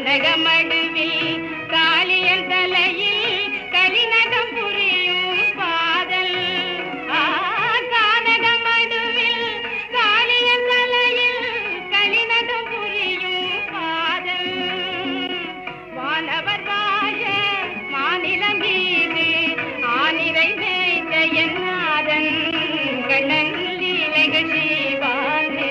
கனகமடுவில் காளியன் தலையில் கலிநகம் புரியும் பாதல். கனகமடுவில் காளியன் தலையில் கலிநகம் புரியும் பாதல். வானவர் வாழ மாநிலம் மீது ஆனிரை மேய்த்த என் நாதன் கண்ணன் லீலைகள் செய்வானே.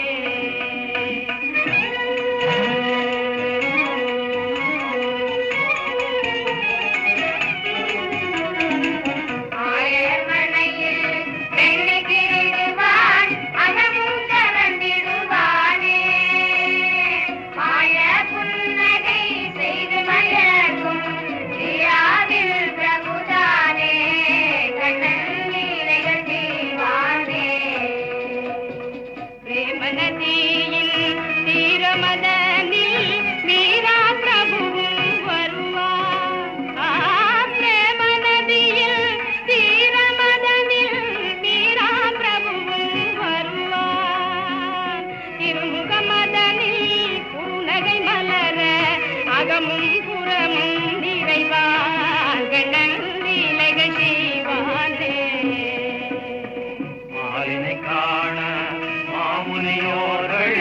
நதியில் தீரமதனில் மீரா பிரபுவும் வருவார். பிரேம நதியில் தீரமதனில் மீரா பிரபுவும் வருவார். திருமுகமதனில் புன்னகை மலர அகமும் புறமும் நிறைவார் கண்ணன் லீலைகள் செய்வானே. மாலினை காண மாமுனியோர்கள்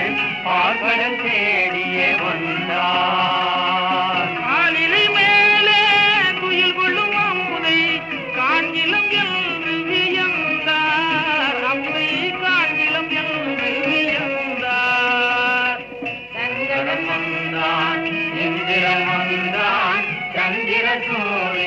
பார்க்கடல் தேடியே வந்தார். ஆளிலை மேலே குயில் கொள்ளும் அம்புதை காஞ்சிலம் என்று வியந்தார். அம்பை காஞ்சிலம் என்று வியந்தார். சங்கடம் வந்தான் இந்திரன் வந்தான் சந்திர சூரிய